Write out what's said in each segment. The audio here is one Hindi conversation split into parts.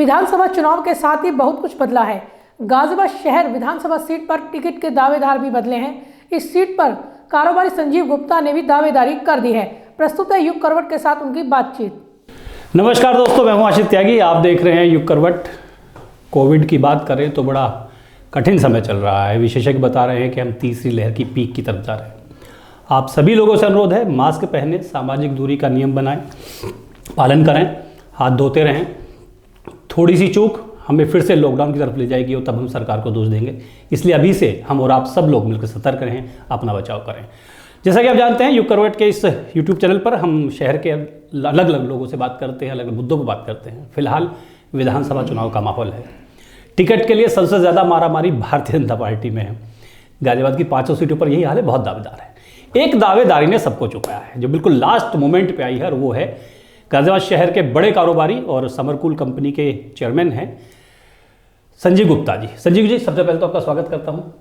विधानसभा चुनाव के साथ ही बहुत कुछ बदला है। गाजियाबाद शहर विधानसभा सीट पर टिकट के दावेदार भी बदले हैं। इस सीट पर कारोबारी संजीव गुप्ता ने भी दावेदारी कर दी है। प्रस्तुत है युग करवट के साथ उनकी बातचीत। नमस्कार दोस्तों, मैं हूं आशीष त्यागी। आप देख रहे हैं युग करवट। कोविड की बात करें तो बड़ा कठिन समय चल रहा है। विशेषज्ञ बता रहे हैं कि हम तीसरी लहर की पीक की तरफ जा रहे हैं। आप सभी लोगों से अनुरोध है, मास्क पहने, सामाजिक दूरी का नियम बनाएं, पालन करें, हाथ धोते रहें। थोड़ी सी चूक हमें फिर से लॉकडाउन की तरफ ले जाएगी और तब हम सरकार को दोष देंगे। इसलिए अभी से हम और आप सब लोग मिलकर सतर्क रहें, अपना बचाव करें। जैसा कि आप जानते हैं, युग करवट के इस यूट्यूब चैनल पर हम शहर के अलग अलग लोगों से बात करते हैं, अलग अलग मुद्दों पर बात करते हैं। फिलहाल विधानसभा चुनाव का माहौल है। टिकट के लिए सबसे ज़्यादा मारामारी भारतीय जनता पार्टी में है। गाजियाबाद की 500 सीटों पर यही हाल है, बहुत दावेदार है। एक दावेदारी ने सबको चुकाया है, जो बिल्कुल लास्ट मोमेंट पे आई है, और वो है गाजियाबाद शहर के बड़े कारोबारी और समरकूल कंपनी के चेयरमैन हैं संजीव गुप्ता जी। संजीव जी, सबसे पहले तो आपका स्वागत करता हूँ।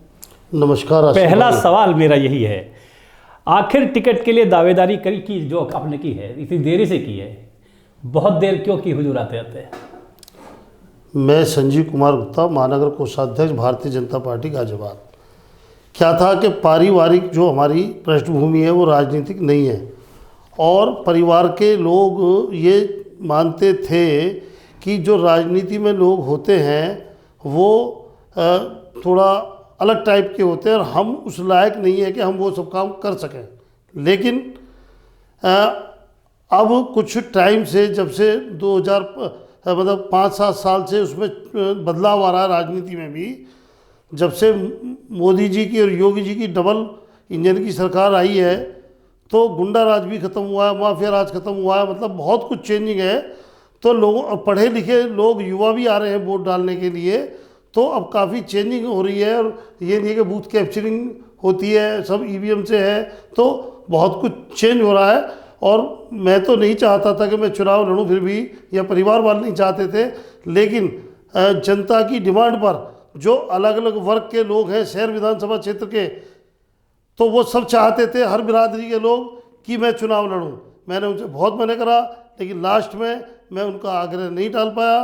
नमस्कार। पहला सवाल मेरा यही है, आखिर टिकट के लिए दावेदारी की जो आपने की है, इतनी देरी से की है, बहुत देर क्यों की हुजूर आते आते? मैं संजीव कुमार गुप्ता, महानगर कोषाध्यक्ष, भारतीय जनता पार्टी गाजियाबाद। क्या था कि पारिवारिक जो हमारी पृष्ठभूमि है वो राजनीतिक नहीं है, और परिवार के लोग ये मानते थे कि जो राजनीति में लोग होते हैं वो थोड़ा अलग टाइप के होते हैं और हम उस लायक नहीं है कि हम वो सब काम कर सकें। लेकिन अब कुछ टाइम से, जब से 5-7 साल से उसमें बदलाव आ रहा है राजनीति में भी। जब से मोदी जी की और योगी जी की डबल इंजन की सरकार आई है तो गुंडा राज भी ख़त्म हुआ है, माफिया राज ख़त्म हुआ है, मतलब बहुत कुछ चेंजिंग है। तो लोगों, पढ़े लिखे लोग, युवा भी आ रहे हैं वोट डालने के लिए, तो अब काफ़ी चेंजिंग हो रही है। और ये नहीं कि बूथ कैप्चरिंग होती है, सब ईवीएम से है, तो बहुत कुछ चेंज हो रहा है। और मैं तो नहीं चाहता था कि मैं चुनाव लड़ूं, फिर भी, या परिवार वाले नहीं चाहते थे, लेकिन जनता की डिमांड पर जो अलग अलग वर्ग के लोग हैं शहर विधानसभा क्षेत्र के, तो वो सब चाहते थे, हर बिरादरी के लोग, कि मैं चुनाव लड़ूं। मैंने उनसे बहुत मना करा, लेकिन लास्ट में मैं उनका आग्रह नहीं टाल पाया।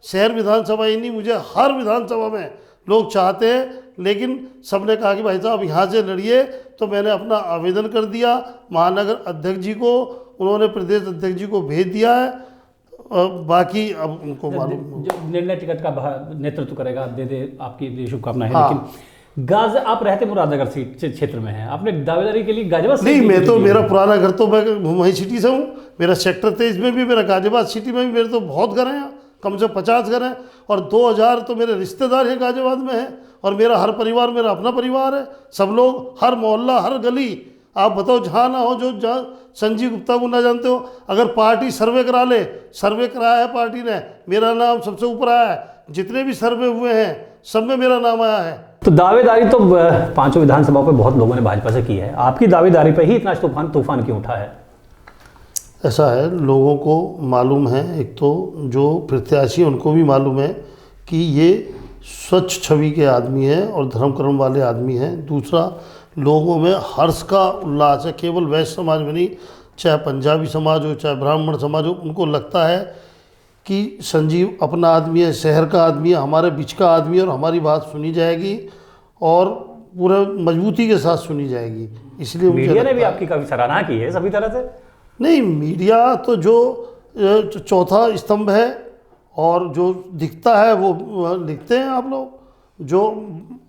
शहर विधानसभा ही नहीं, मुझे हर विधानसभा में लोग चाहते हैं, लेकिन सबने कहा कि भाई साहब यहाँ से लड़िए। तो मैंने अपना आवेदन कर दिया महानगर अध्यक्ष जी को, उन्होंने प्रदेश अध्यक्ष जी को भेज दिया है। बाकी अब उनको मालूम, जो निर्णय टिकट का नेतृत्व करेगा, दे दे, आपकी शुभकामनाएं हैं। हाँ। लेकिन आप रहते मुरादाबाद सीट क्षेत्र में हैं, आपने दावेदारी के लिए गाजियाबाद नहीं, मैं तो, मेरा पुराना घर तो मैं वहीं सिटी से हूँ। मेरा सेक्टर 23 में भी, मेरा गाजियाबाद सिटी में भी मेरे तो बहुत घर हैं, कम से 50 घर हैं, और 2000 तो मेरे रिश्तेदार हैं गाजियाबाद में हैं। और मेरा हर परिवार मेरा अपना परिवार है। सब लोग, हर मोहल्ला, हर गली, आप बताओ जहाँ ना हो, जो जहाँ संजीव गुप्ता को ना जानते हो, अगर पार्टी सर्वे करा ले, सर्वे कराया है पार्टी ने, मेरा नाम सबसे ऊपर आया है। जितने भी सर्वे हुए हैं सब में मेरा नाम आया है। तो दावेदारी तो 5 विधानसभाओं पे बहुत लोगों ने भाजपा से की है, आपकी दावेदारी पे ही इतना तूफान क्यों उठा है? ऐसा है, लोगों को मालूम है, एक तो जो प्रत्याशी उनको भी मालूम है कि ये स्वच्छ छवि के आदमी हैं और धर्म कर्म वाले आदमी हैं। दूसरा, लोगों में हर्ष का उल्लास है, केवल वैश्य समाज में नहीं, चाहे पंजाबी समाज हो, चाहे ब्राह्मण समाज हो, उनको लगता है कि संजीव अपना आदमी है, शहर का आदमी है, हमारे बीच का आदमी है, और हमारी बात सुनी जाएगी और पूरे मजबूती के साथ सुनी जाएगी। इसलिए मीडिया ने भी आपकी काफ़ी सराहना की है सभी तरह से। नहीं, मीडिया तो जो चौथा स्तंभ है, और जो दिखता है वो लिखते हैं आप लोग। जो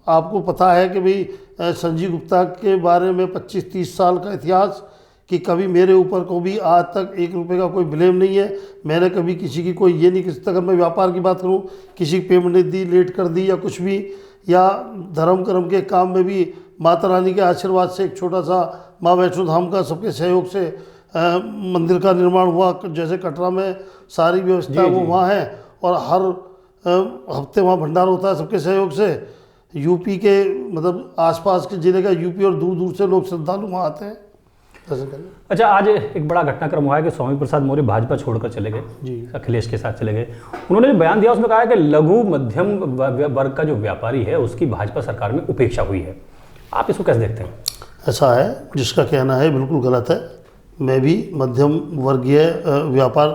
आपको पता है कि भाई संजीव गुप्ता के बारे में 25-30 साल का इतिहास, कि कभी मेरे ऊपर को भी आज तक 1 रुपये का कोई ब्लेम नहीं है। मैंने कभी किसी की कोई ये नहीं, किसी अगर मैं व्यापार की बात करूं, किसी की पेमेंट दी, लेट कर दी, या कुछ भी, या धर्म कर्म के काम में भी माता रानी के आशीर्वाद से एक छोटा सा माँ वैष्णो धाम का सबके सहयोग से मंदिर का निर्माण हुआ। जैसे कटरा में सारी व्यवस्था वो वहाँ है, और हर हफ्ते वहाँ भंडारा होता है सबके सहयोग से। यूपी के, मतलब आसपास के जिले का, यूपी और दूर दूर से लोग श्रद्धालु वहाँ आते हैं। अच्छा, आज एक बड़ा घटनाक्रम हुआ है कि स्वामी प्रसाद मौर्य भाजपा छोड़कर चले गए जी, अखिलेश के साथ चले गए। उन्होंने जो बयान दिया उसमें कहा है कि लघु मध्यम वर्ग का जो व्यापारी है उसकी भाजपा सरकार में उपेक्षा हुई है। आप इसको कैसे देखते हैं? ऐसा है, जिसका कहना है बिल्कुल गलत है। मैं भी मध्यम वर्गीय व्यापार,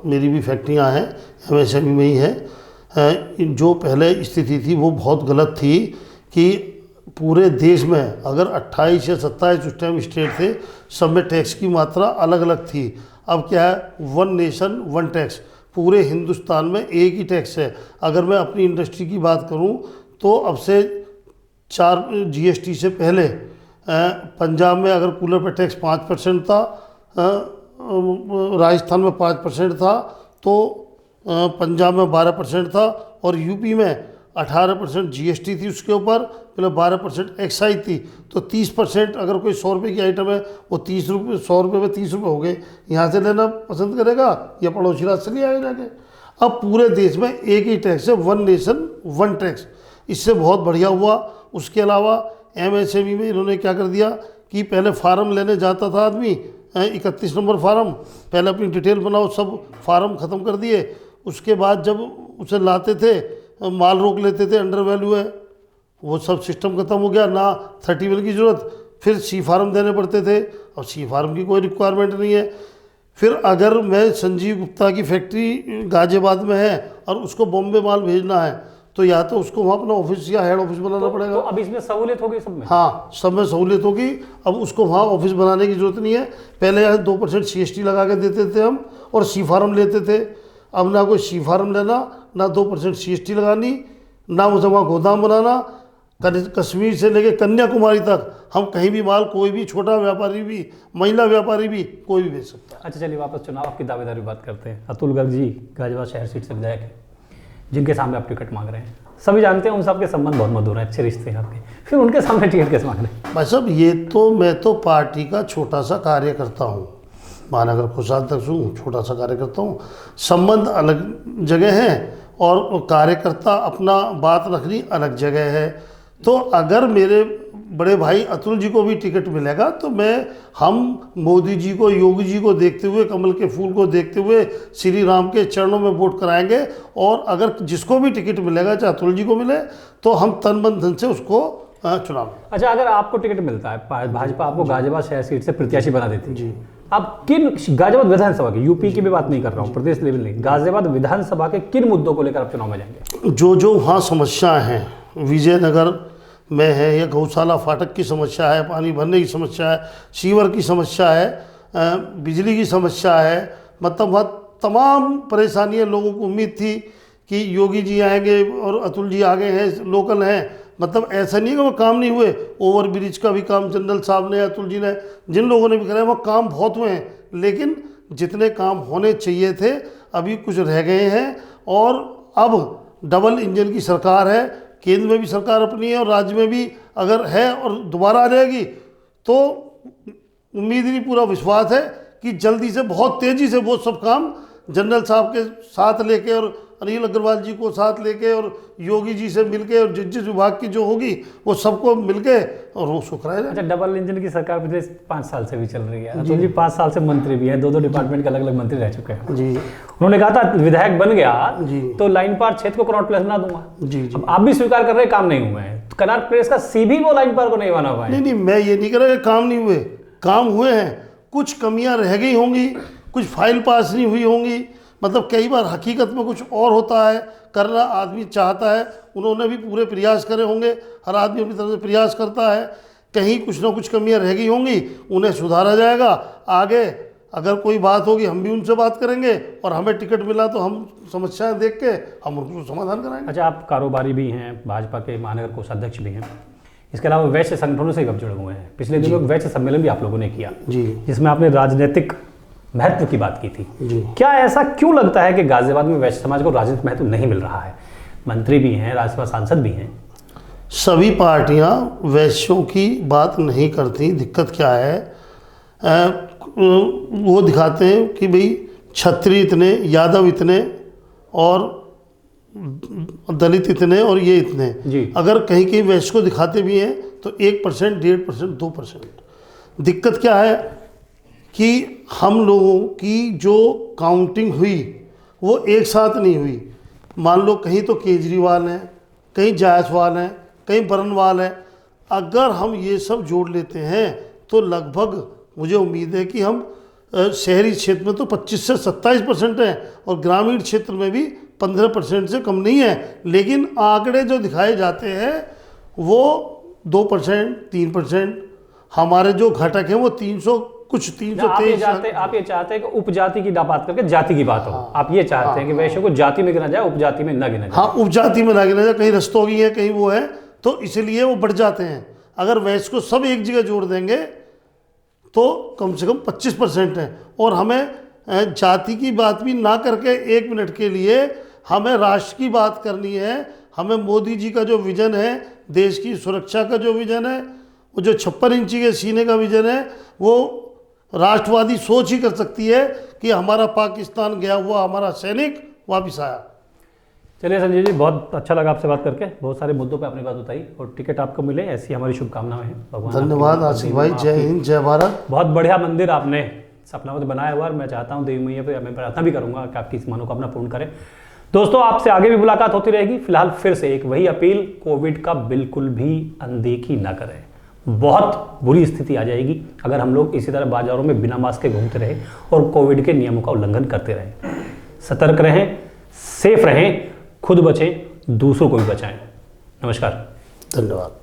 मेरी भी फैक्ट्रियां हैं, एमएसएमई में ही है। जो पहले स्थिति थी वो बहुत गलत थी कि पूरे देश में अगर 28 या 27 उस टाइम स्टेट थे, सब में टैक्स की मात्रा अलग अलग थी। अब क्या है, वन नेशन वन टैक्स, पूरे हिंदुस्तान में एक ही टैक्स है। अगर मैं अपनी इंडस्ट्री की बात करूं तो अब से 4 जीएसटी से पहले पंजाब में अगर कूलर पर टैक्स 5% था, राजस्थान में 5% था, तो पंजाब में 12% था, और यूपी में 18% जीएसटी थी उसके ऊपर, पहले 12% एक्साइज थी। तो 30% अगर कोई 100 रुपये की आइटम है वो 30 रुपये, 100 रुपये में 30 रुपये हो गए, यहाँ से लेना पसंद करेगा या पड़ोसी राज्य से ले आएगा जाके। अब पूरे देश में एक ही टैक्स है, वन नेशन वन टैक्स, इससे बहुत बढ़िया हुआ। उसके अलावा एमएसएमई में इन्होंने क्या कर दिया कि पहले फार्म लेने जाता था आदमी, 31 नंबर फार्म, पहले अपनी डिटेल बनाओ, सब फार्म ख़त्म कर दिए। उसके बाद जब उसे लाते थे माल रोक लेते थे, अंडर वैल्यू है, वो सब सिस्टम खत्म हो गया, ना 30 की ज़रूरत, फिर सी फार्म देने पड़ते थे। अब सी फार्म की कोई रिक्वायरमेंट नहीं है। फिर अगर मैं संजीव गुप्ता की फैक्ट्री गाजियाबाद में है और उसको बॉम्बे माल भेजना है तो या तो उसको वहाँ अपना ऑफिस या हेड ऑफिस बनाना पड़ेगा। तो अब इसमें सहूलियत होगी सब में? हाँ, सब में सहूलियत होगी। अब उसको वहाँ ऑफिस बनाने की ज़रूरत नहीं है। पहले यहाँ 2% CST लगा के देते थे हम, और सी फार्म लेते थे। अब ना कोई सी फार्म लेना, ना 2% CST लगानी, ना उसे वहाँ गोदाम बनाना। कश्मीर से लेके कन्याकुमारी तक हम कहीं भी माल, कोई भी छोटा व्यापारी भी, महिला व्यापारी भी, कोई भी बेच सकता है। अच्छा, चलिए वापस चुनाव आपकी दावेदारी बात करते हैं। अतुल गर्ग जी गाजियाबाद शहर सीट से विधायक हैं, जिनके सामने आप टिकट मांग रहे हैं। सभी जानते हैं उन सबके संबंध बहुत मधुर हैं, अच्छे रिश्ते हैं आपके, फिर उनके सामने टिकट कैसे मांग रहे हैं? भाई साहब, ये तो मैं तो पार्टी का छोटा सा कार्यकर्ता हूँ, महानगर कोषाध्यक्ष हूँ, छोटा सा कार्यकर्ता हूँ। संबंध अलग जगह हैं और कार्यकर्ता अपना बात रखनी अलग जगह है। तो अगर मेरे बड़े भाई अतुल जी को भी टिकट मिलेगा तो हम मोदी जी को, योगी जी को देखते हुए, कमल के फूल को देखते हुए श्री राम के चरणों में वोट कराएंगे। और अगर जिसको भी टिकट मिलेगा, चाहे अतुल जी को मिले, तो हम तन मन धन से उसको चुनाव। अच्छा, अगर आपको टिकट मिलता है, भाजपा आपको गाजियाबाद शहर सीट से प्रत्याशी बना देती है जी, आप किन, गाजियाबाद विधानसभा के, यूपी की भी बात नहीं कर रहा हूँ, प्रदेश लेवल नहीं, गाजियाबाद विधानसभा के किन मुद्दों को लेकर आप चुनाव में जाएंगे? जो वहाँ समस्याएं हैं, विजयनगर में है, या गौशाला फाटक की समस्या है, पानी भरने की समस्या है, सीवर की समस्या है, बिजली की समस्या है, मतलब वहाँ तमाम परेशानियाँ। लोगों को उम्मीद थी कि योगी जी आएंगे और अतुल जी आगे हैं, लोकल हैं, मतलब ऐसा नहीं है कि वो काम नहीं हुए। ओवर ब्रिज का भी काम जनरल साहब ने, अतुल जी ने, जिन लोगों ने भी कराया, वो काम बहुत हुए हैं, लेकिन जितने काम होने चाहिए थे अभी कुछ रह गए हैं। और अब डबल इंजन की सरकार है, केंद्र में भी सरकार अपनी है और राज्य में भी अगर है और दोबारा आ जाएगी, तो उम्मीद नहीं, पूरा विश्वास है कि जल्दी से, बहुत तेज़ी से वो सब काम जनरल साहब के साथ लेके और अनिल अग्रवाल जी को साथ लेके और योगी जी से मिलके और जिस विभाग की जो होगी वो सबको मिलके और वो सुखराए जाए। अच्छा, डबल इंजन की सरकार पिछले 5 साल से भी चल रही है। अतुल जी 5 साल से मंत्री भी हैं, 2 डिपार्टमेंट के अलग अलग मंत्री रह चुके हैं जी। उन्होंने कहा था विधायक बन गया जी तो लाइन पार क्षेत्र को कनॉट प्लेस बना दूंगा। जी जी। अब आप भी स्वीकार कर रहे हैं काम नहीं हुए हैं, तो कनॉट प्लेस का सी भी वो लाइन पार को नहीं बना पाए। नहीं, मैं ये नहीं कह रहा कि काम नहीं हुए, काम हुए हैं, कुछ कमियां रह गई होंगी, कुछ फाइल पास नहीं हुई होंगी, मतलब कई बार हकीकत में कुछ और होता है, करना आदमी चाहता है, उन्होंने भी पूरे प्रयास करे होंगे, हर आदमी अपनी तरफ से प्रयास करता है, कहीं कुछ ना कुछ कमियां रह गई होंगी, उन्हें सुधारा जाएगा। आगे अगर कोई बात होगी हम भी उनसे बात करेंगे, और हमें टिकट मिला तो हम समस्याएं देख के हम उनको समाधान कराएंगे। अच्छा, आप कारोबारी भी हैं, भाजपा के महानगर कोषाध्यक्ष भी हैं, इसके अलावा वैश्य संगठनों से भी जुड़े हुए हैं। पिछले दिनों वैश्य सम्मेलन भी आप लोगों ने किया जी, जिसमें आपने राजनीतिक महत्व की बात की थी जी। क्या ऐसा क्यों लगता है कि गाजियाबाद में वैश्य समाज को राजनीतिक महत्व नहीं मिल रहा है? मंत्री भी हैं, राज्यसभा सांसद भी हैं। सभी पार्टियां वैश्यों की बात नहीं करती। दिक्कत क्या है, वो दिखाते हैं कि भाई क्षत्रिय इतने, यादव इतने और दलित इतने और ये इतने जी। अगर कहीं कहीं वैश्य को दिखाते भी हैं तो 1%, 1.5%, 2%। दिक्कत क्या है कि हम लोगों की जो काउंटिंग हुई वो एक साथ नहीं हुई। मान लो कहीं तो केजरीवाल हैं, कहीं जायसवाल हैं, कहीं बरनवाल हैं। अगर हम ये सब जोड़ लेते हैं तो लगभग मुझे उम्मीद है कि हम शहरी क्षेत्र में तो 25 से 27% हैं और ग्रामीण क्षेत्र में भी 15% से कम नहीं है, लेकिन आंकड़े जो दिखाए जाते हैं वो 2%, 3%, हमारे जो घटक हैं वो 300 कुछ 323। आप ये चाहते हैं कि उपजाति की बात करके जाति की बात हो। आप ये चाहते हैं कि वैश्य को जाति में गिना जाए, उपजाति में न गिना जाए। हाँ, उपजाति में ना गिना जाए, कहीं रस्तोगी है कहीं वो है, तो इसलिए वो बढ़ जाते हैं। अगर वैश्य को सब एक जगह जोड़ देंगे तो कम से कम 25% है। और हमें जाति की बात भी ना करके 1 मिनट के लिए हमें राष्ट्र की बात करनी है। हमें मोदी जी का जो विज़न है, देश की सुरक्षा का जो विज़न है, वो जो 56 इंची के सीने का विज़न है, वो राष्ट्रवादी सोच ही कर सकती है कि हमारा पाकिस्तान गया हुआ हमारा सैनिक वापस आया। चलिए संजय जी, बहुत अच्छा लगा आपसे बात करके, बहुत सारे मुद्दों पे अपनी बात बताई और टिकट आपको मिले ऐसी हमारी शुभकामनाएं हैं। भगवान धन्यवाद आशिक भाई, जय हिंद जय भारत। बहुत बढ़िया मंदिर आपने सपनावत बनाया हुआ, और मैं चाहता हूँ देवी मैया पे मैं प्रार्थना भी करूँगा कि आपकी इस मनोकामना पूर्ण करें। दोस्तों, आपसे आगे भी मुलाकात होती रहेगी। फिलहाल फिर से एक वही अपील, कोविड का बिल्कुल भी अनदेखी ना करें। बहुत बुरी स्थिति आ जाएगी अगर हम लोग इसी तरह बाजारों में बिना मास्क के घूमते रहे और कोविड के नियमों का उल्लंघन करते रहे। सतर्क रहें, सेफ रहें, खुद बचें, दूसरों को भी बचाएं। नमस्कार, धन्यवाद।